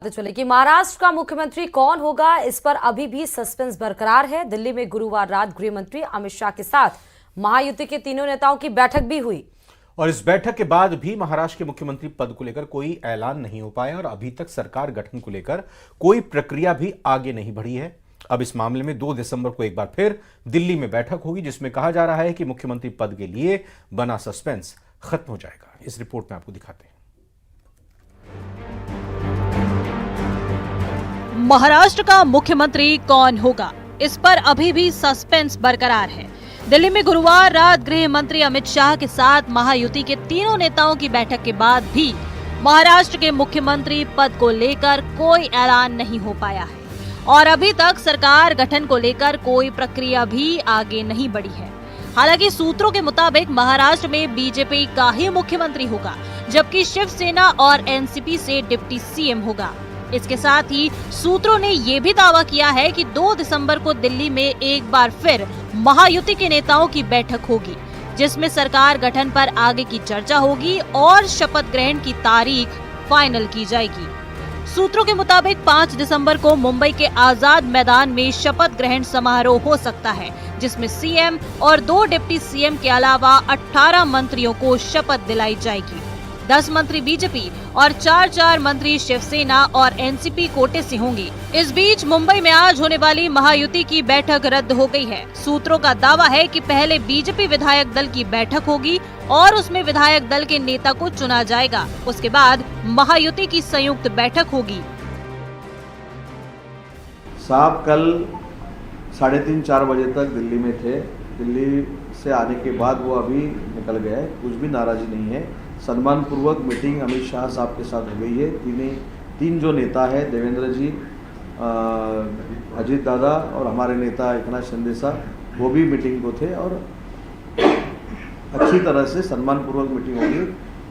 बताते चले कि महाराष्ट्र का मुख्यमंत्री कौन होगा, इस पर अभी भी सस्पेंस बरकरार है। दिल्ली में गुरुवार रात गृह मंत्री अमित शाह के साथ महायुति के तीनों नेताओं की बैठक भी हुई और इस बैठक के बाद भी महाराष्ट्र के मुख्यमंत्री पद को लेकर कोई ऐलान नहीं हो पाया और अभी तक सरकार गठन को लेकर कोई प्रक्रिया भी आगे नहीं बढ़ी है। अब इस मामले में 2 दिसंबर को एक बार फिर दिल्ली में बैठक होगी, जिसमें कहा जा रहा है कि मुख्यमंत्री पद के लिए बना सस्पेंस खत्म हो जाएगा। इस रिपोर्ट में आपको दिखाते हैं। महाराष्ट्र का मुख्यमंत्री कौन होगा, इस पर अभी भी सस्पेंस बरकरार है। दिल्ली में गुरुवार रात गृह मंत्री अमित शाह के साथ महायुति के तीनों नेताओं की बैठक के बाद भी महाराष्ट्र के मुख्यमंत्री पद को लेकर कोई ऐलान नहीं हो पाया है और अभी तक सरकार गठन को लेकर कोई प्रक्रिया भी आगे नहीं बढ़ी है। हालांकि सूत्रों के मुताबिक महाराष्ट्र में बीजेपी का ही मुख्यमंत्री होगा, जबकि शिवसेना और एनसीपी से डिप्टी सीएम होगा। इसके साथ ही सूत्रों ने ये भी दावा किया है कि 2 दिसंबर को दिल्ली में एक बार फिर महायुति के नेताओं की बैठक होगी, जिसमें सरकार गठन पर आगे की चर्चा होगी और शपथ ग्रहण की तारीख फाइनल की जाएगी। सूत्रों के मुताबिक 5 दिसंबर को मुंबई के आजाद मैदान में शपथ ग्रहण समारोह हो सकता है, जिसमें सीएम और 2 डिप्टी सीएम के अलावा 18 मंत्रियों को शपथ दिलाई जाएगी। 10 मंत्री बीजेपी और 4 मंत्री शिवसेना और एनसीपी कोटे से होंगे। इस बीच मुंबई में आज होने वाली महायुति की बैठक रद्द हो गई है। सूत्रों का दावा है कि पहले बीजेपी विधायक दल की बैठक होगी और उसमें विधायक दल के नेता को चुना जाएगा। उसके बाद महायुति की संयुक्त बैठक होगी। साहब कल 3:30-4 बजे तक दिल्ली में थे। दिल्ली से आने के बाद वो अभी निकल गए, कुछ भी नाराजी नहीं है। सम्मान पूर्वक मीटिंग अमित शाह साहब के साथ हो गई है। तीन जो नेता है, देवेंद्र जी, अजीत दादा और हमारे नेता एकनाथ शिंदे साहब, वो भी मीटिंग को थे और अच्छी तरह से सम्मान पूर्वक मीटिंग होगी।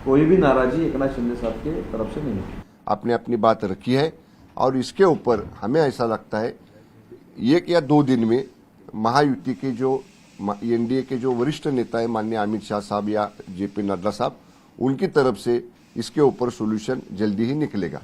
कोई भी नाराजी एकनाथ शिंदे साहब के तरफ से नहीं है। आपने अपनी बात रखी है और इसके ऊपर हमें ऐसा लगता है 1 या 2 दिन में महायुति के जो एनडीए के जो वरिष्ठ नेता है माननीय अमित शाह साहब या जेपी नड्डा साहब, उनकी तरफ से इसके ऊपर सॉल्यूशन जल्दी ही निकलेगा।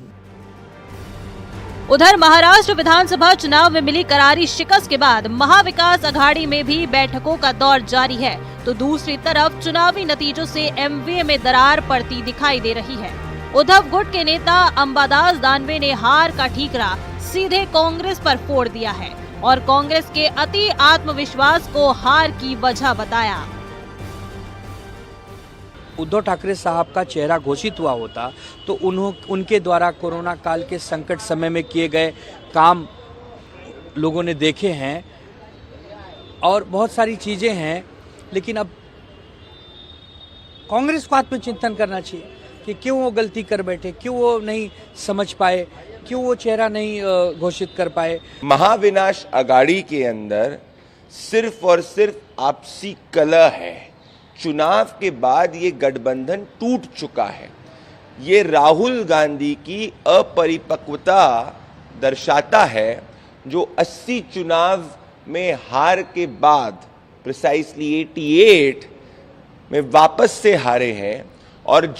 उधर महाराष्ट्र विधानसभा चुनाव में मिली करारी शिकस्त के बाद महाविकास अघाड़ी में भी बैठकों का दौर जारी है, तो दूसरी तरफ चुनावी नतीजों से एमवीए में दरार पड़ती दिखाई दे रही है। उद्धव गुट के नेता अंबादास दानवे ने हार का ठीकरा सीधे कांग्रेस पर फोड़ दिया है और कांग्रेस के अति आत्मविश्वास को हार की वजह बताया। उद्धव ठाकरे साहब का चेहरा घोषित हुआ होता तो उनके द्वारा कोरोना काल के संकट समय में किए गए काम लोगों ने देखे हैं और बहुत सारी चीजें हैं, लेकिन अब कांग्रेस को आत्मचिंतन करना चाहिए कि क्यों वो गलती कर बैठे, क्यों वो नहीं समझ पाए, क्यों वो चेहरा नहीं घोषित कर पाए। महाविनाश अघाड़ी के अंदर सिर्फ और सिर्फ आपसी कलह है। चुनाव के बाद ये गठबंधन टूट चुका है। ये राहुल गांधी की अपरिपक्वता दर्शाता है, जो 80 चुनाव में हार के बाद प्रिसाइसली 88 में वापस से हारे हैं। और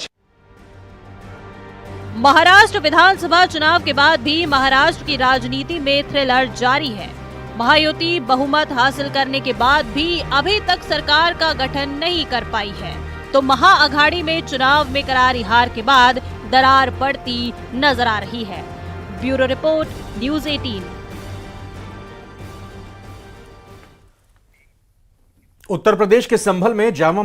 महाराष्ट्र विधानसभा चुनाव के बाद भी महाराष्ट्र की राजनीति में थ्रिलर जारी है। महायुति बहुमत हासिल करने के बाद भी अभी तक सरकार का गठन नहीं कर पाई है, तो महाअघाड़ी में चुनाव में करारी हार के बाद दरार पड़ती नजर आ रही है। Bureau report, news 18। Uttar Pradesh के संभल में जामा